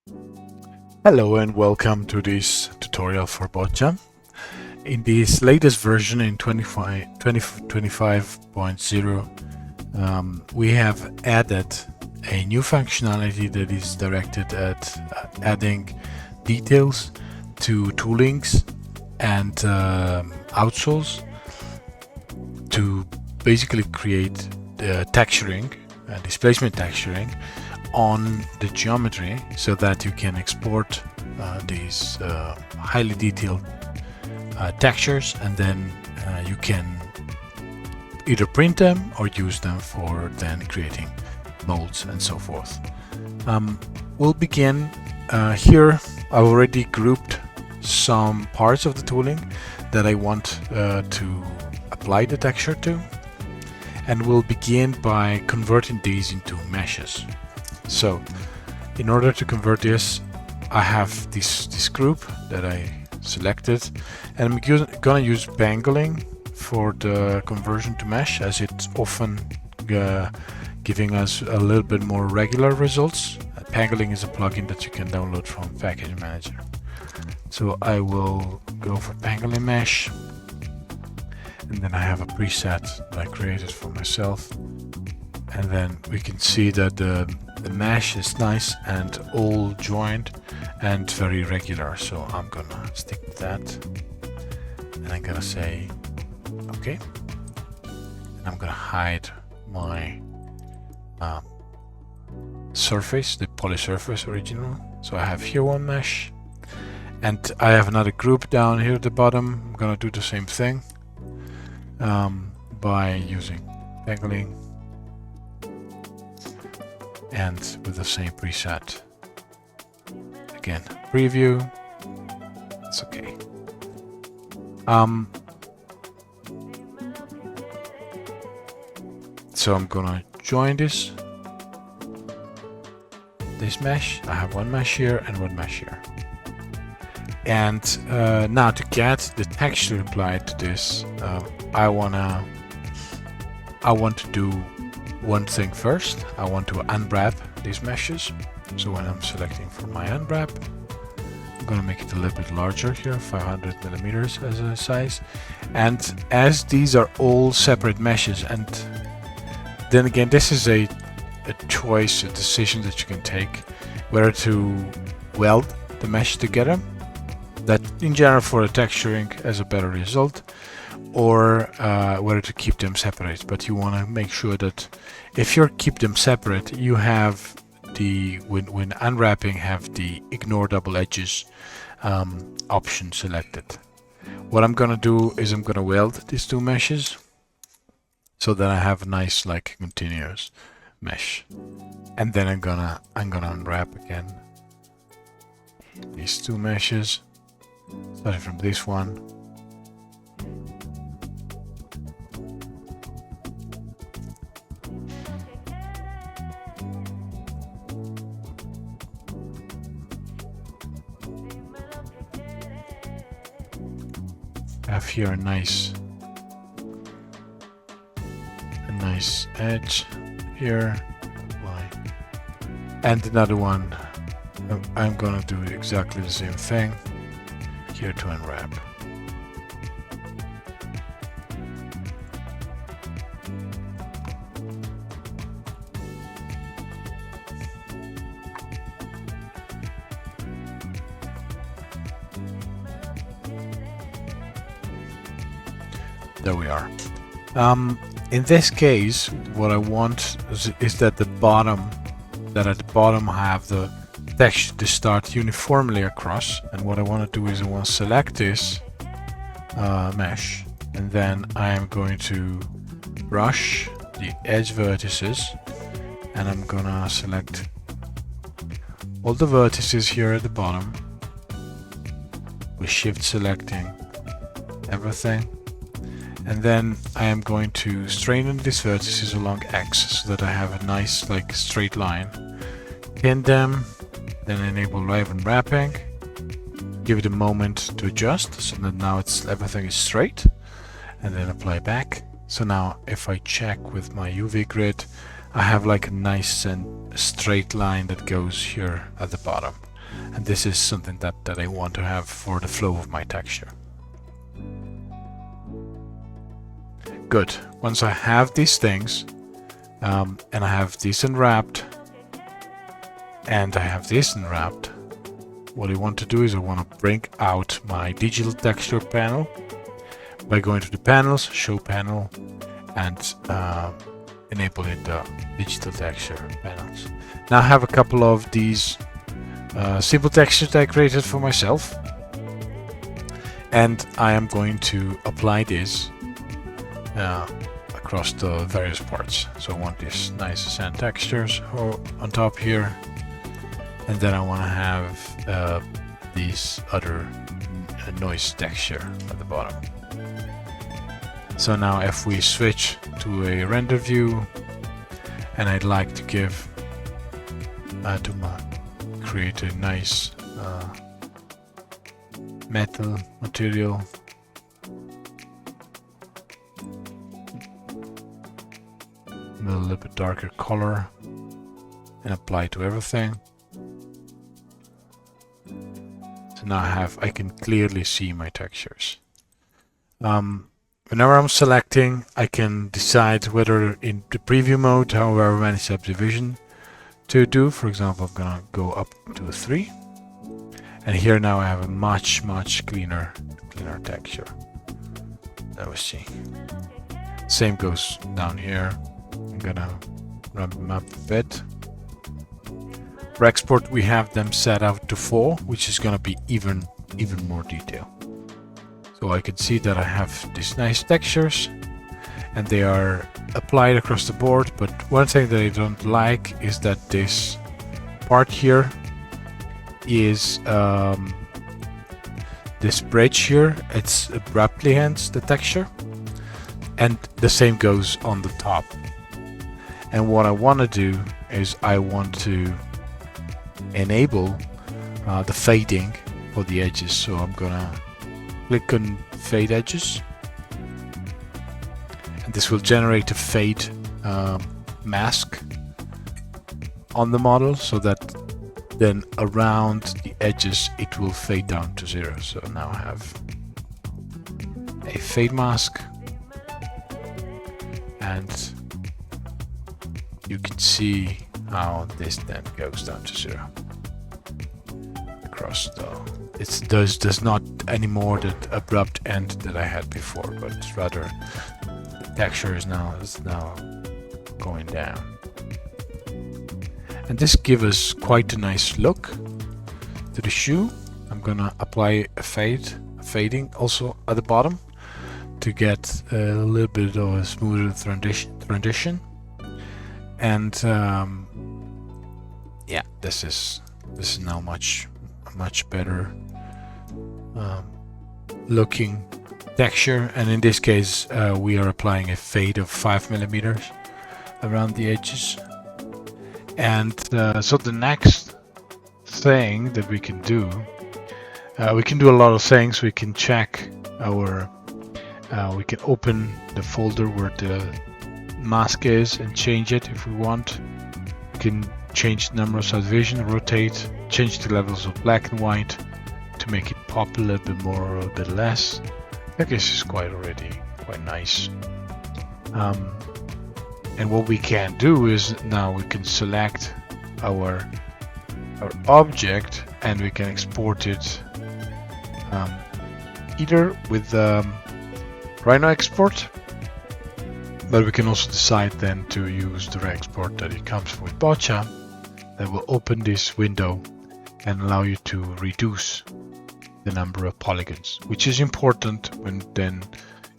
Hello and welcome to this tutorial for Botcha. In this latest version in 2025.0, we have added a new functionality that is directed at adding details to toolings and outsoles to basically create texturing, displacement texturing on the geometry so that you can export these highly detailed textures, and then you can either print them or use them for then creating molds and so forth. We'll begin here. I've already grouped some parts of the tooling that I want to apply the texture to, and we'll begin by converting these into meshes. So in order to convert this, I have this group that I selected, and I'm gonna use bangling for the conversion to mesh, as it's often giving us a little bit more regular results. Bangling is a plugin that you can download from Package Manager. So I will go for bangling mesh, and then I have a preset that I created for myself, and then we can see that the mesh is nice and all joined and very regular, so I'm gonna stick with that, and I'm gonna say okay, and I'm gonna hide my surface, the poly surface original. So I have here one mesh, and I have another group down here at the bottom. I'm gonna do the same thing by using bangling and with the same preset. Again, preview, it's okay. So I'm gonna join this mesh. I have one mesh here and one mesh here. And now to get the texture applied to this, I want to do one thing first. I want to unwrap these meshes. So when I'm selecting for my unwrap, I'm gonna make it a little bit larger here, 500 millimeters as a size. And as these are all separate meshes, and then again, this is a choice, a decision that you can take, whether to weld the mesh together, that in general for the texturing has a better result, or whether to keep them separate. But you want to make sure that if you keep them separate, you have the when unwrapping, have the ignore double edges option selected. What I'm gonna do is I'm gonna weld these two meshes so that I have a nice like continuous mesh, and then I'm gonna unwrap again these two meshes, starting from this one. I have here a nice edge here, and another one. I'm gonna do exactly the same thing here to unwrap. There we are. In this case, what I want is that at the bottom I have the texture to start uniformly across. And what I want to do is I want to select this mesh, and then I am going to brush the edge vertices, and I'm gonna select all the vertices here at the bottom with shift selecting everything. And then I am going to straighten these vertices along X so that I have a nice like straight line. Pin them, then enable live unwrapping. Give it a moment to adjust so that now everything is straight, and then apply back. So now if I check with my UV grid, I have like a nice and straight line that goes here at the bottom. and this is something that I want to have for the flow of my texture. Good. Once I have these things, and I have this unwrapped, and I have this unwrapped, what I want to do is I want to bring out my digital texture panel by going to the panels, show panel, and enabling the digital texture panels. Now I have a couple of these simple textures that I created for myself, and I am going to apply this across the various parts. So I want these nice sand textures on top here, and then I want to have these other noise texture at the bottom. So now if we switch to a render view, and I'd like to give create a nice metal material, a little bit darker color, and apply to everything. So now I can clearly see my textures. Whenever I'm selecting, I can decide whether in the preview mode, however many subdivision to do. For example, I'm gonna go up to a 3, and here now I have a much cleaner texture. Let me see. Same goes down here. I'm gonna ramp them up a bit. For export, we have them set out to 4, which is gonna be even more detail. So I can see that I have these nice textures, and they are applied across the board. But one thing that I don't like is that this part here is this bridge here. It's abruptly ends the texture, and the same goes on the top. And what I want to do is I want to enable the fading for the edges. So I'm gonna click on fade edges, and this will generate a fade mask on the model, so that then around the edges it will fade down to 0. So now I have a fade mask, and you can see how this then goes down to 0 across the. It does not anymore that abrupt end that I had before, but rather the texture is now going down. And this gives us quite a nice look to the shoe. I'm gonna apply a fading also at the bottom to get a little bit of a smoother transition. And yeah, this is now much better looking texture, and in this case we are applying a fade of 5 millimeters around the edges. And so the next thing that we can do a lot of things. We can check our we can open the folder where the mask is and change it if we want. We can change the number of subdivision, rotate, change the levels of black and white to make it pop a little bit more or a bit less. I guess it's already quite nice. And what we can do is now we can select our object, and we can export it either with Rhino export, but we can also decide then to use the export that it comes with Botcha, that will open this window and allow you to reduce the number of polygons, which is important when then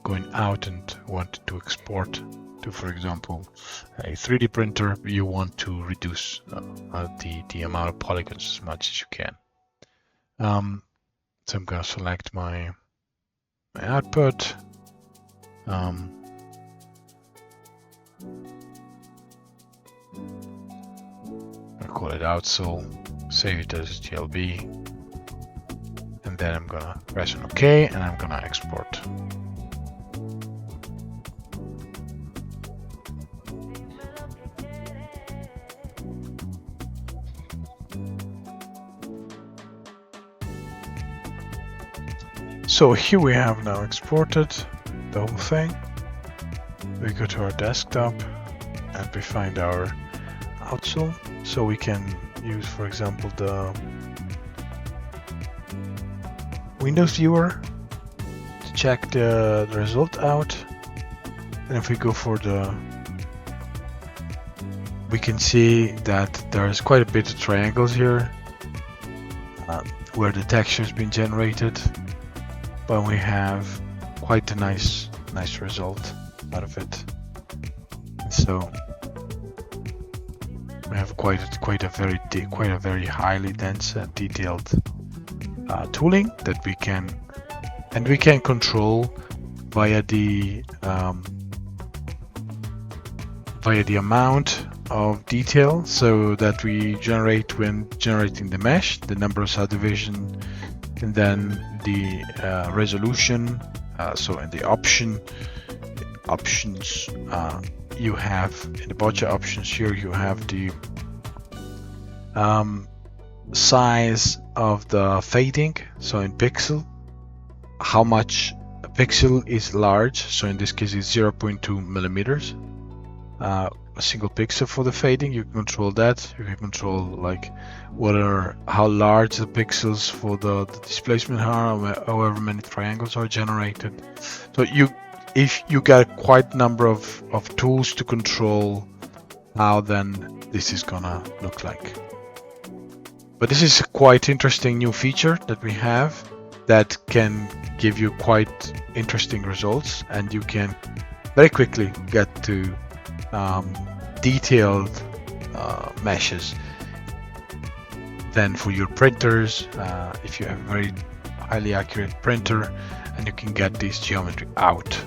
going out and want to export to, for example, a 3D printer. You want to reduce the amount of polygons as much as you can. So I'm going to select my output. I'll call it outsole, save it as GLB, and then I'm gonna press on OK, and I'm gonna export. So here we have now exported the whole thing. We go to our desktop and we find our outsole. So we can use, for example, the Windows viewer to check the result out. And if we go for we can see that there's quite a bit of triangles here where the texture has been generated, but we have quite a nice result out of it. And so we have quite a very highly dense and detailed tooling that we can control via the amount of detail, so that we generate when generating the mesh, the number of subdivision, and then the resolution. So in the options you have in the Botcha options here, you have the size of the fading. So in pixel, how much a pixel is large. So in this case, it's 0.2 millimeters. A single pixel for the fading. You can control that. You can control like how large the pixels for the displacement are, however many triangles are generated. So if you got quite a number of tools to control how then this is gonna look like. But this is a quite interesting new feature that we have that can give you quite interesting results, and you can very quickly get to detailed meshes. Then for your printers, if you have a very highly accurate printer, and you can get this geometry out.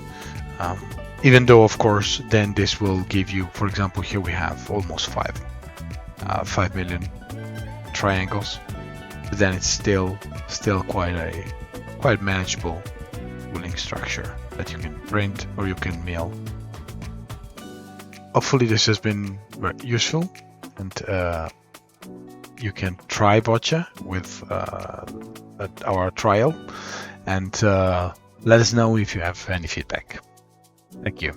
Even though, of course, then this will give you, for example, here we have almost 5 million triangles, but then it's still quite manageable tooling structure that you can print or you can mill. Hopefully this has been very useful, and you can try Botcha with our trial, and let us know if you have any feedback. Thank you.